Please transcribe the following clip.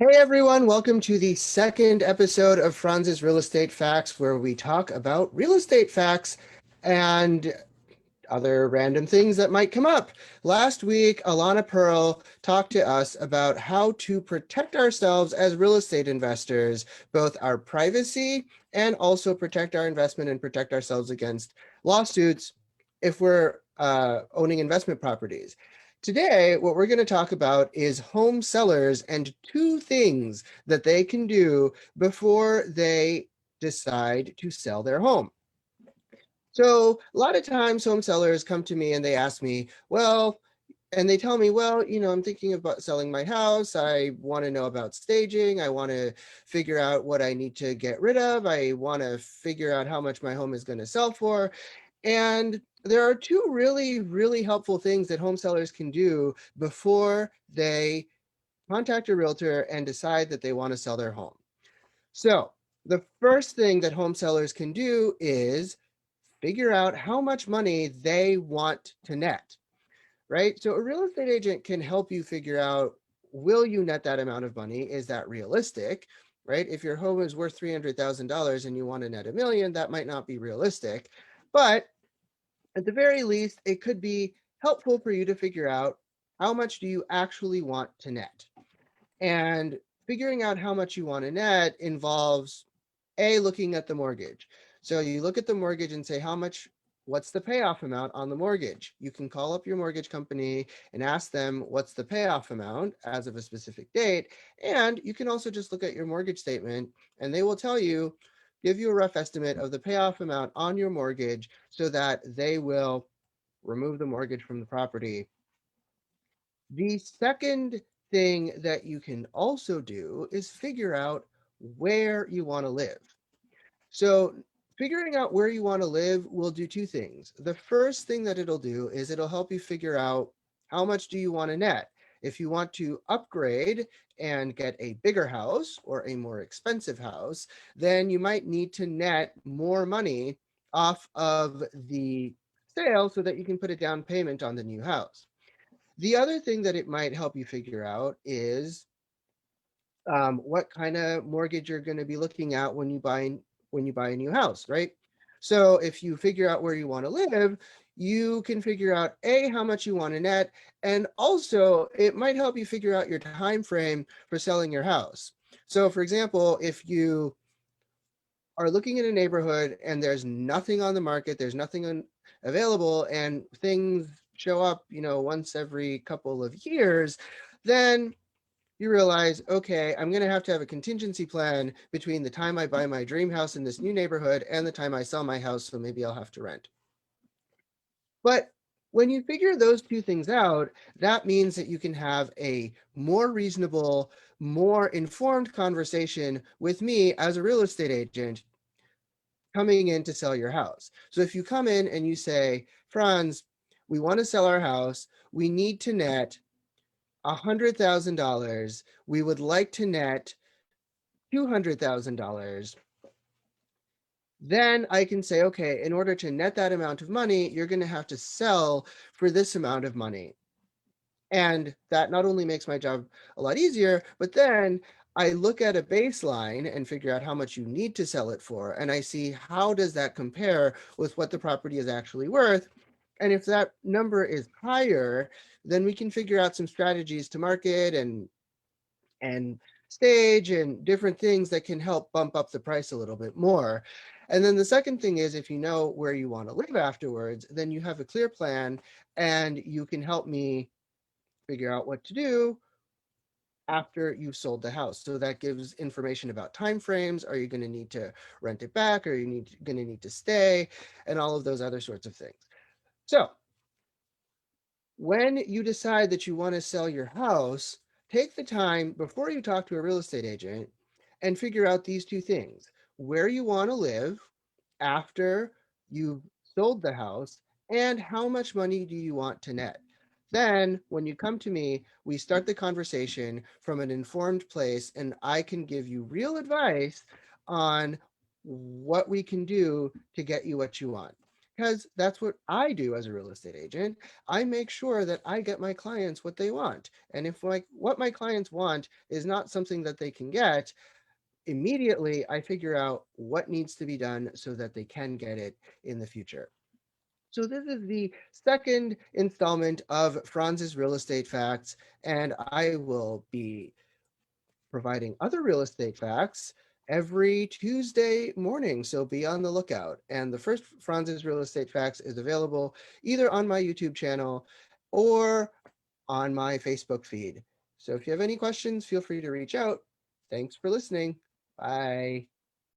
Hey everyone, welcome to the second episode of Franz's Real Estate Facts, where we talk about real estate facts and other random things that might come up. Last week, Alana Pearl talked to us about how to protect ourselves as real estate investors, both our privacy and also protect our investment and protect ourselves against lawsuits if we're owning investment properties. Today, what we're going to talk about is home sellers and two things that they can do before they decide to sell their home. So a lot of times home sellers come to me and they ask me, and they tell me, I'm thinking about selling my house. I want to know about staging. I want to figure out what I need to get rid of. I want to figure out how much my home is going to sell for. And there are two really, really helpful things that home sellers can do before they contact a realtor and decide that they want to sell their home. So the first thing that home sellers can do is figure out how much money they want to net, right? So a real estate agent can help you figure out, will you net that amount of money? Is that realistic, right? If your home is worth $300,000 and you want to net $1 million, that might not be realistic. But at the very least, it could be helpful for you to figure out how much do you actually want to net. And figuring out how much you want to net involves looking at the mortgage. So you look at the mortgage and say, what's the payoff amount on the mortgage? You can call up your mortgage company and ask them what's the payoff amount as of a specific date. And you can also just look at your mortgage statement and they will give you a rough estimate of the payoff amount on your mortgage so that they will remove the mortgage from the property. The second thing that you can also do is figure out where you want to live. So figuring out where you want to live will do two things. The first thing that it'll do is it'll help you figure out how much do you want to net. If you want to upgrade and get a bigger house or a more expensive house, then you might need to net more money off of the sale so that you can put a down payment on the new house. The other thing that it might help you figure out is what kind of mortgage you're going to be looking at when you buy a new house, right? So if you figure out where you want to live, you can figure out how much you want to net, and also it might help you figure out your time frame for selling your house. So for example, if you are looking in a neighborhood and there's nothing on the market, there's nothing available, and things show up, once every couple of years, then you realize, okay, I'm going to have a contingency plan between the time I buy my dream house in this new neighborhood and the time I sell my house, so maybe I'll have to rent. But when you figure those two things out, that means that you can have a more reasonable, more informed conversation with me as a real estate agent coming in to sell your house. So if you come in and you say, Franz, we want to sell our house, we need to net $100,000. We would like to net $200,000. Then I can say, okay, in order to net that amount of money, you're going to have to sell for this amount of money. And that not only makes my job a lot easier, but then I look at a baseline and figure out how much you need to sell it for. And I see how does that compare with what the property is actually worth. And if that number is higher, then we can figure out some strategies to market and stage and different things that can help bump up the price a little bit more. And then the second thing is, if you know where you want to live afterwards, then you have a clear plan and you can help me figure out what to do after you've sold the house. So that gives information about timeframes. Are you going to need to rent it back? Are you going to need to stay? And all of those other sorts of things. So when you decide that you want to sell your house, take the time before you talk to a real estate agent and figure out these two things: where you want to live after you've sold the house, and how much money do you want to net. Then when you come to me, we start the conversation from an informed place, and I can give you real advice on what we can do to get you what you want. because that's what I do as a real estate agent. I make sure that I get my clients what they want. And if like what my clients want is not something that they can get, immediately I figure out what needs to be done so that they can get it in the future. So this is the second installment of Franz's Real Estate Facts, and I will be providing other real estate facts every Tuesday morning. So be on the lookout. And the first Franz's Real Estate Facts is available either on my YouTube channel or on my Facebook feed. So if you have any questions, feel free to reach out. Thanks for listening. Bye.